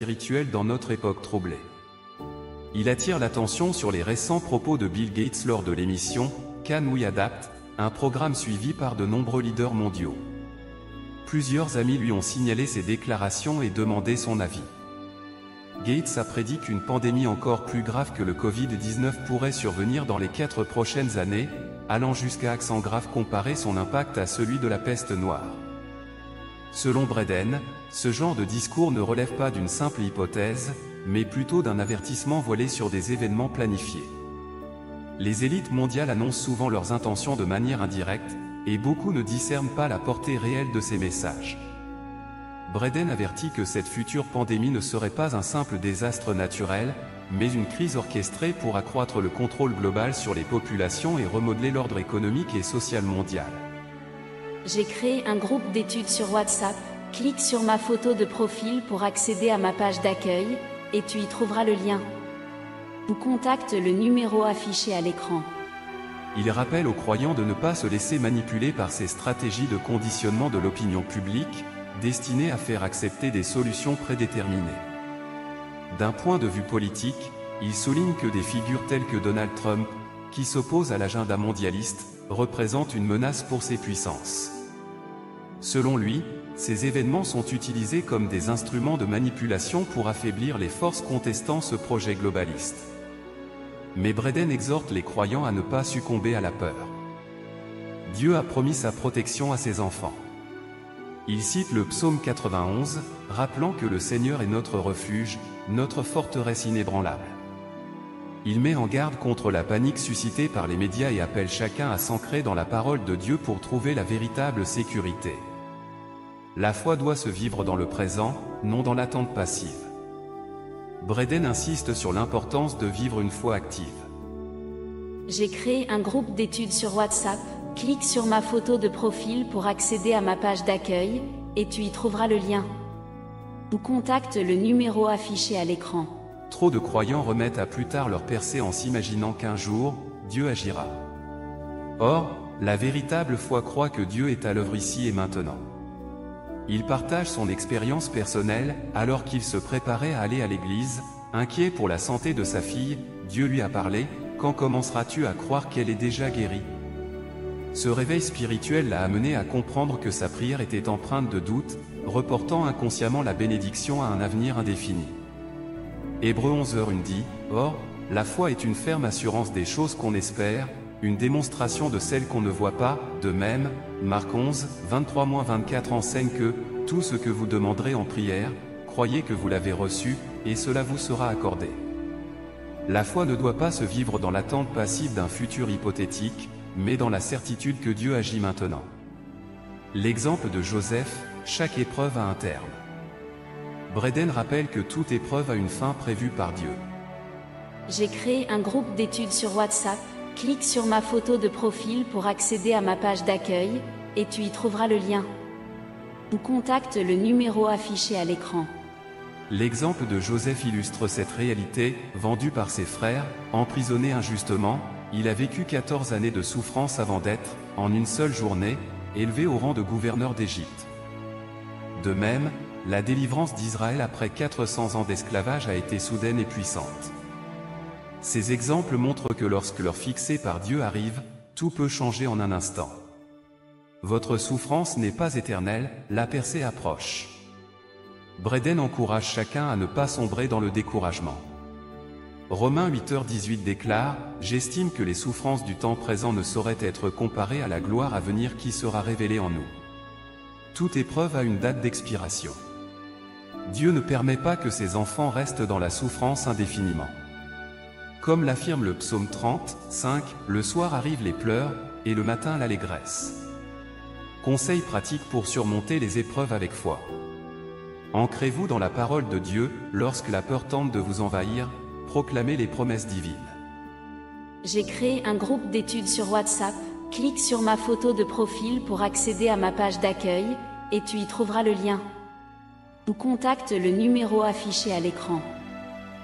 spirituelle dans notre époque troublée. Il attire l'attention sur les récents propos de Bill Gates lors de l'émission « Can We Adapt?», un programme suivi par de nombreux leaders mondiaux. Plusieurs amis lui ont signalé ces déclarations et demandé son avis. Gates a prédit qu'une pandémie encore plus grave que le Covid-19 pourrait survenir dans les 4 prochaines années, allant jusqu'à accent grave comparer son impact à celui de la peste noire. Selon Braden, ce genre de discours ne relève pas d'une simple hypothèse, mais plutôt d'un avertissement voilé sur des événements planifiés. Les élites mondiales annoncent souvent leurs intentions de manière indirecte, et beaucoup ne discernent pas la portée réelle de ces messages. Braden avertit que cette future pandémie ne serait pas un simple désastre naturel, mais une crise orchestrée pour accroître le contrôle global sur les populations et remodeler l'ordre économique et social mondial. J'ai créé un groupe d'études sur WhatsApp, clique sur ma photo de profil pour accéder à ma page d'accueil, et tu y trouveras le lien. Ou contacte le numéro affiché à l'écran. Il rappelle aux croyants de ne pas se laisser manipuler par ces stratégies de conditionnement de l'opinion publique, destinées à faire accepter des solutions prédéterminées. D'un point de vue politique, il souligne que des figures telles que Donald Trump, qui s'opposent à l'agenda mondialiste, représentent une menace pour ces puissances. Selon lui, ces événements sont utilisés comme des instruments de manipulation pour affaiblir les forces contestant ce projet globaliste. Mais Braden exhorte les croyants à ne pas succomber à la peur. Dieu a promis sa protection à ses enfants. Il cite le psaume 91, rappelant que le Seigneur est notre refuge, notre forteresse inébranlable. Il met en garde contre la panique suscitée par les médias et appelle chacun à s'ancrer dans la parole de Dieu pour trouver la véritable sécurité. La foi doit se vivre dans le présent, non dans l'attente passive. Braden insiste sur l'importance de vivre une foi active. J'ai créé un groupe d'études sur WhatsApp, clique sur ma photo de profil pour accéder à ma page d'accueil, et tu y trouveras le lien. Ou contacte le numéro affiché à l'écran. Trop de croyants remettent à plus tard leur percée en s'imaginant qu'un jour, Dieu agira. Or, la véritable foi croit que Dieu est à l'œuvre ici et maintenant. Il partage son expérience personnelle, alors qu'il se préparait à aller à l'église, inquiet pour la santé de sa fille. Dieu lui a parlé, « Quand commenceras-tu à croire qu'elle est déjà guérie ?» Ce réveil spirituel l'a amené à comprendre que sa prière était empreinte de doute, reportant inconsciemment la bénédiction à un avenir indéfini. Hébreux 11h1 dit, « Or, la foi est une ferme assurance des choses qu'on espère, une démonstration de celles qu'on ne voit pas. De même, Marc 11, 23-24 enseigne que, tout ce que vous demanderez en prière, croyez que vous l'avez reçu, et cela vous sera accordé. » La foi ne doit pas se vivre dans l'attente passive d'un futur hypothétique, mais dans la certitude que Dieu agit maintenant. L'exemple de Joseph, chaque épreuve a un terme. Braden rappelle que toute épreuve a une fin prévue par Dieu. J'ai créé un groupe d'études sur WhatsApp, clique sur ma photo de profil pour accéder à ma page d'accueil, et tu y trouveras le lien. Ou contacte le numéro affiché à l'écran. L'exemple de Joseph illustre cette réalité, vendu par ses frères, emprisonné injustement. Il a vécu 14 années de souffrance avant d'être, en une seule journée, élevé au rang de gouverneur d'Égypte. De même, la délivrance d'Israël après 400 ans d'esclavage a été soudaine et puissante. Ces exemples montrent que lorsque l'heure fixée par Dieu arrive, tout peut changer en un instant. Votre souffrance n'est pas éternelle, la percée approche. Braden encourage chacun à ne pas sombrer dans le découragement. Romains 8h18 déclare, « J'estime que les souffrances du temps présent ne sauraient être comparées à la gloire à venir qui sera révélée en nous. » Toute épreuve a une date d'expiration. Dieu ne permet pas que ses enfants restent dans la souffrance indéfiniment. Comme l'affirme le psaume 30, 5, le soir arrivent les pleurs, et le matin l'allégresse. Conseil pratique pour surmonter les épreuves avec foi. Ancrez-vous dans la parole de Dieu, lorsque la peur tente de vous envahir, proclamez les promesses divines. J'ai créé un groupe d'études sur WhatsApp, clique sur ma photo de profil pour accéder à ma page d'accueil, et tu y trouveras le lien. Ou contacte le numéro affiché à l'écran.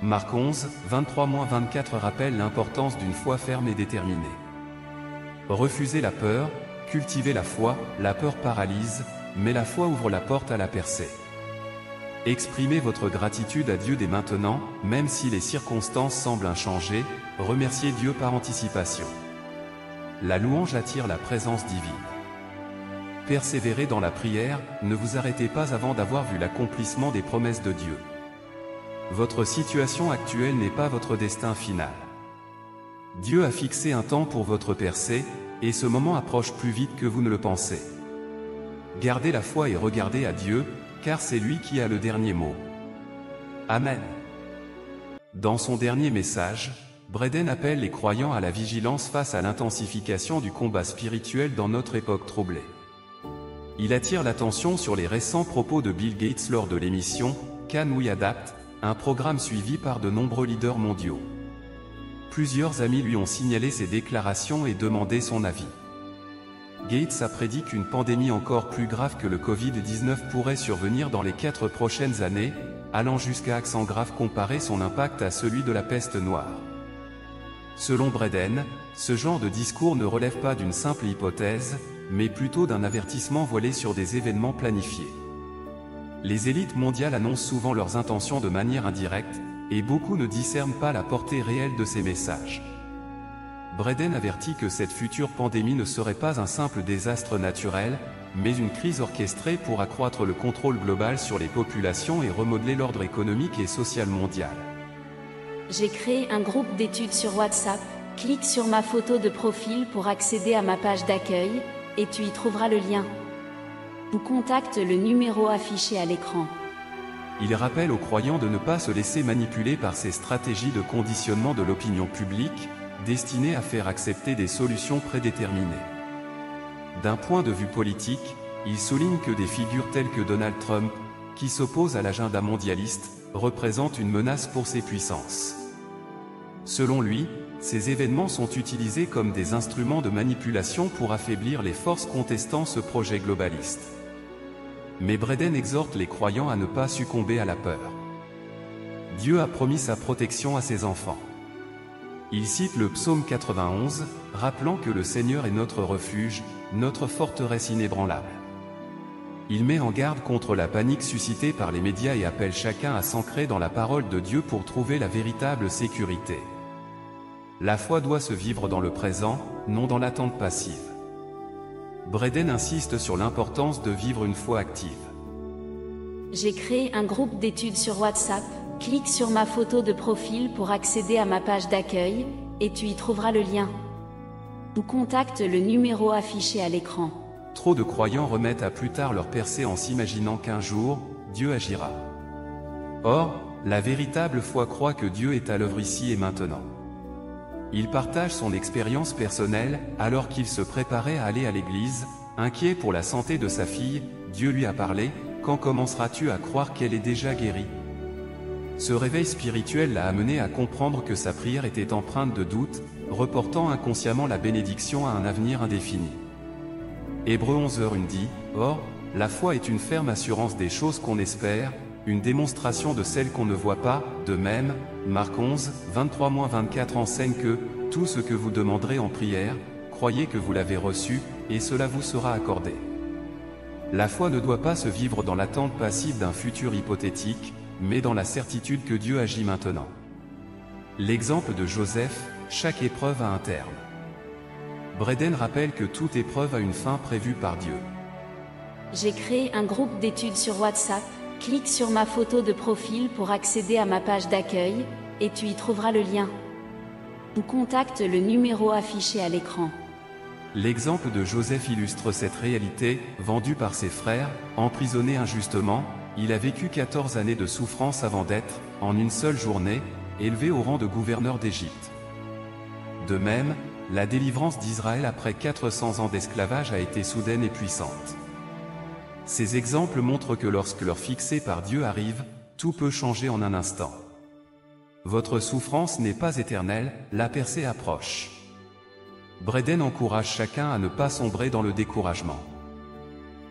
Marc 11, 23-24 rappelle l'importance d'une foi ferme et déterminée. Refusez la peur, cultivez la foi, la peur paralyse, mais la foi ouvre la porte à la percée. Exprimez votre gratitude à Dieu dès maintenant, même si les circonstances semblent inchangées, remerciez Dieu par anticipation. La louange attire la présence divine. Persévérez dans la prière, ne vous arrêtez pas avant d'avoir vu l'accomplissement des promesses de Dieu. Votre situation actuelle n'est pas votre destin final. Dieu a fixé un temps pour votre percée, et ce moment approche plus vite que vous ne le pensez. Gardez la foi et regardez à Dieu, car c'est lui qui a le dernier mot. Amen. Dans son dernier message, Braden appelle les croyants à la vigilance face à l'intensification du combat spirituel dans notre époque troublée. Il attire l'attention sur les récents propos de Bill Gates lors de l'émission « Can We Adapt?», un programme suivi par de nombreux leaders mondiaux. Plusieurs amis lui ont signalé ses déclarations et demandé son avis. Gates a prédit qu'une pandémie encore plus grave que le Covid-19 pourrait survenir dans les 4 prochaines années, allant jusqu'à accent grave comparer son impact à celui de la peste noire. Selon Braden, ce genre de discours ne relève pas d'une simple hypothèse, mais plutôt d'un avertissement voilé sur des événements planifiés. Les élites mondiales annoncent souvent leurs intentions de manière indirecte, et beaucoup ne discernent pas la portée réelle de ces messages. Braden avertit que cette future pandémie ne serait pas un simple désastre naturel, mais une crise orchestrée pour accroître le contrôle global sur les populations et remodeler l'ordre économique et social mondial. J'ai créé un groupe d'études sur WhatsApp, clique sur ma photo de profil pour accéder à ma page d'accueil, et tu y trouveras le lien. Ou contacte le numéro affiché à l'écran. Il rappelle aux croyants de ne pas se laisser manipuler par ces stratégies de conditionnement de l'opinion publique, destinées à faire accepter des solutions prédéterminées. D'un point de vue politique, il souligne que des figures telles que Donald Trump, qui s'opposent à l'agenda mondialiste, représentent une menace pour ces puissances. Selon lui, ces événements sont utilisés comme des instruments de manipulation pour affaiblir les forces contestant ce projet globaliste. Mais Braden exhorte les croyants à ne pas succomber à la peur. Dieu a promis sa protection à ses enfants. Il cite le psaume 91, rappelant que le Seigneur est notre refuge, notre forteresse inébranlable. Il met en garde contre la panique suscitée par les médias et appelle chacun à s'ancrer dans la parole de Dieu pour trouver la véritable sécurité. La foi doit se vivre dans le présent, non dans l'attente passive. Braden insiste sur l'importance de vivre une foi active. J'ai créé un groupe d'études sur WhatsApp, clique sur ma photo de profil pour accéder à ma page d'accueil, et tu y trouveras le lien. Ou contacte le numéro affiché à l'écran. Trop de croyants remettent à plus tard leur percée en s'imaginant qu'un jour, Dieu agira. Or, la véritable foi croit que Dieu est à l'œuvre ici et maintenant. Il partage son expérience personnelle, alors qu'il se préparait à aller à l'église, inquiet pour la santé de sa fille. Dieu lui a parlé, « Quand commenceras-tu à croire qu'elle est déjà guérie ?» Ce réveil spirituel l'a amené à comprendre que sa prière était empreinte de doute, reportant inconsciemment la bénédiction à un avenir indéfini. Hébreux 11h1 dit, « Or, la foi est une ferme assurance des choses qu'on espère, une démonstration de celles qu'on ne voit pas. De même, Marc 11, 23-24 enseigne que, tout ce que vous demanderez en prière, croyez que vous l'avez reçu, et cela vous sera accordé. » La foi ne doit pas se vivre dans l'attente passive d'un futur hypothétique, mais dans la certitude que Dieu agit maintenant. L'exemple de Joseph, chaque épreuve a un terme. Braden rappelle que toute épreuve a une fin prévue par Dieu. J'ai créé un groupe d'études sur WhatsApp, clique sur ma photo de profil pour accéder à ma page d'accueil, et tu y trouveras le lien. Ou contacte le numéro affiché à l'écran. L'exemple de Joseph illustre cette réalité, vendu par ses frères, emprisonné injustement, il a vécu 14 années de souffrance avant d'être, en une seule journée, élevé au rang de gouverneur d'Égypte. De même, la délivrance d'Israël après 400 ans d'esclavage a été soudaine et puissante. Ces exemples montrent que lorsque l'heure fixée par Dieu arrive, tout peut changer en un instant. Votre souffrance n'est pas éternelle, la percée approche. Braden encourage chacun à ne pas sombrer dans le découragement.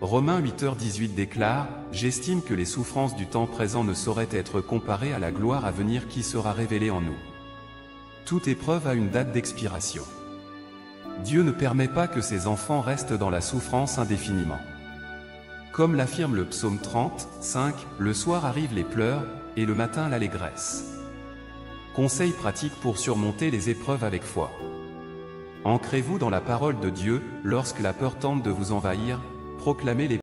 Romains 8h18 déclare, « J'estime que les souffrances du temps présent ne sauraient être comparées à la gloire à venir qui sera révélée en nous. » Toute épreuve a une date d'expiration. Dieu ne permet pas que ses enfants restent dans la souffrance indéfiniment. Comme l'affirme le psaume 30, 5, le soir arrivent les pleurs, et le matin l'allégresse. Conseil pratique pour surmonter les épreuves avec foi. Ancrez-vous dans la parole de Dieu, lorsque la peur tente de vous envahir, proclamez les